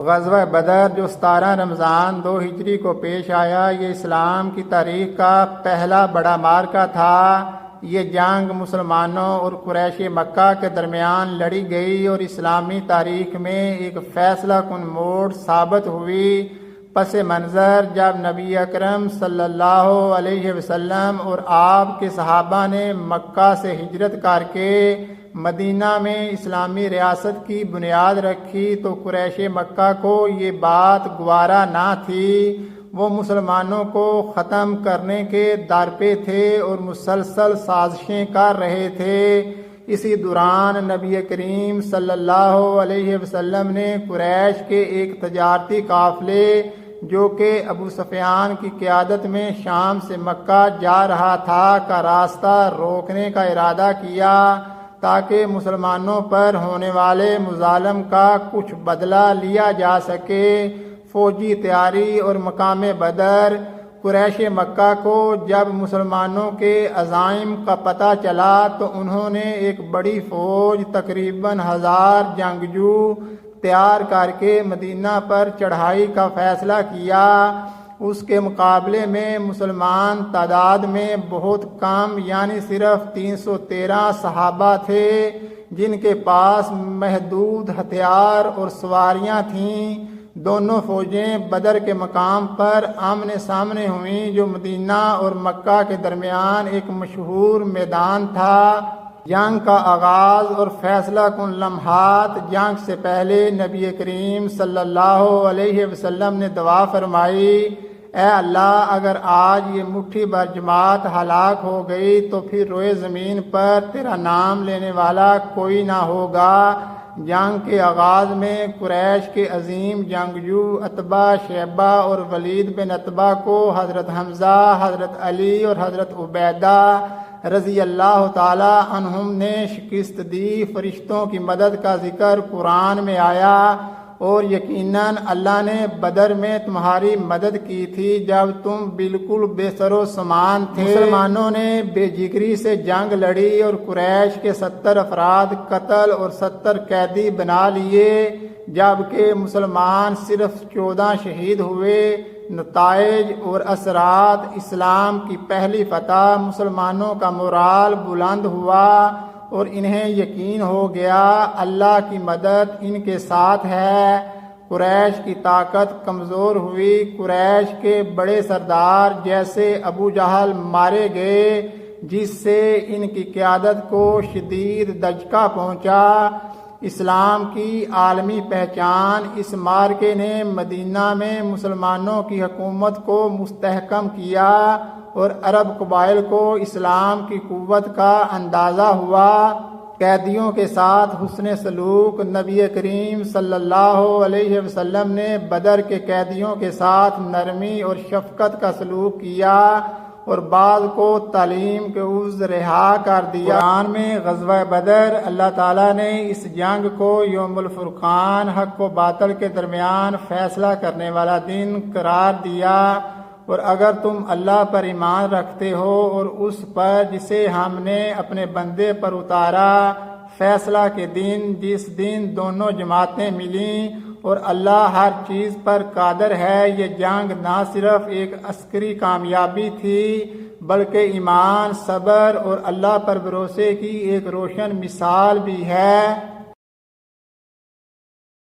غزوہ بدر جو 17 رمضان 2 ہجری کو پیش آیا، یہ اسلام کی تاریخ کا پہلا بڑا معرکہ تھا۔ یہ جنگ مسلمانوں اور قریش مکہ کے درمیان لڑی گئی اور اسلامی تاریخ میں ایک فیصلہ کن موڑ ثابت ہوئی۔ پس منظر جب نبی اکرم صلی اللہ علیہ وسلم اور آپ کے صحابہ نے مکہ سے ہجرت کر کے مدینہ میں اسلامی ریاست کی بنیاد رکھی تو قریش مکہ کو یہ بات گوارا نہ تھی۔ وہ مسلمانوں کو ختم کرنے کے در پہ تھے اور مسلسل سازشیں کر رہے تھے۔ اسی دوران نبی کریم صلی اللہ علیہ وسلم نے قریش کے ایک تجارتی قافلے جو کہ ابو سفیان کی قیادت میں شام سے مکہ جا رہا تھا کا راستہ روکنے کا ارادہ کیا تاکہ مسلمانوں پر ہونے والے مظالم کا کچھ بدلہ لیا جا سکے۔ فوجی تیاری اور مقام بدر۔ قریش مکہ کو جب مسلمانوں کے عزائم کا پتہ چلا تو انہوں نے ایک بڑی فوج تقریباً 1000 جنگجو تیار کر کے مدینہ پر چڑھائی کا فیصلہ کیا۔ اس کے مقابلے میں مسلمان تعداد میں بہت کم یعنی صرف 313 صحابہ تھے جن کے پاس محدود ہتھیار اور سواریاں تھیں۔ دونوں فوجیں بدر کے مقام پر آمنے سامنے ہوئیں جو مدینہ اور مکہ کے درمیان ایک مشہور میدان تھا۔ جنگ کا آغاز اور فیصلہ کن لمحات۔ جنگ سے پہلے نبی کریم صلی اللہ علیہ وسلم نے دعا فرمائی، اے اللہ اگر آج یہ مٹھی بھر جماعت ہلاک ہو گئی تو پھر روئے زمین پر تیرا نام لینے والا کوئی نہ ہوگا۔ جنگ کے آغاز میں قریش کے عظیم جنگجو عتبہ، شیبہ اور ولید بن عتبہ کو حضرت حمزہ، حضرت علی اور حضرت عبیدہ رضی اللہ تعالی عنہم نے شکست دی۔ فرشتوں کی مدد کا ذکر قرآن میں آیا اور یقیناً اللہ نے بدر میں تمہاری مدد کی تھی جب تم بالکل بے سر و سامان تھے۔ مسلمانوں نے بے جگری سے جنگ لڑی اور قریش کے 70 افراد قتل اور 70 قیدی بنا لیے جبکہ مسلمان صرف 14 شہید ہوئے۔ نتائج اور اثرات۔ اسلام کی پہلی فتح۔ مسلمانوں کا مورال بلند ہوا اور انہیں یقین ہو گیا اللہ کی مدد ان کے ساتھ ہے۔ قریش کی طاقت کمزور ہوئی۔ قریش کے بڑے سردار جیسے ابو جہل مارے گئے جس سے ان کی قیادت کو شدید دھچکا پہنچا۔ اسلام کی عالمی پہچان۔ اس معرکے نے مدینہ میں مسلمانوں کی حکومت کو مستحکم کیا اور عرب قبائل کو اسلام کی قوت کا اندازہ ہوا۔ قیدیوں کے ساتھ حسن سلوک۔ نبی کریم صلی اللہ علیہ وسلم نے بدر کے قیدیوں کے ساتھ نرمی اور شفقت کا سلوک کیا اور بعض کو تعلیم کے عوض رہا کر دیا۔ قرآن میں غزوہ بدر اللہ تعالیٰ نے اس جنگ کو یوم الفرقان، حق و باطل کے درمیان فیصلہ کرنے والا دن قرار دیا۔ اور اگر تم اللہ پر ایمان رکھتے ہو اور اس پر جسے ہم نے اپنے بندے پر اتارا، فیصلہ کے دن جس دن دونوں جماعتیں ملیں اور اللہ ہر چیز پر قادر ہے، یہ جنگ نہ صرف ایک عسکری کامیابی تھی بلکہ ایمان، صبر اور اللہ پر بھروسے کی ایک روشن مثال بھی ہے۔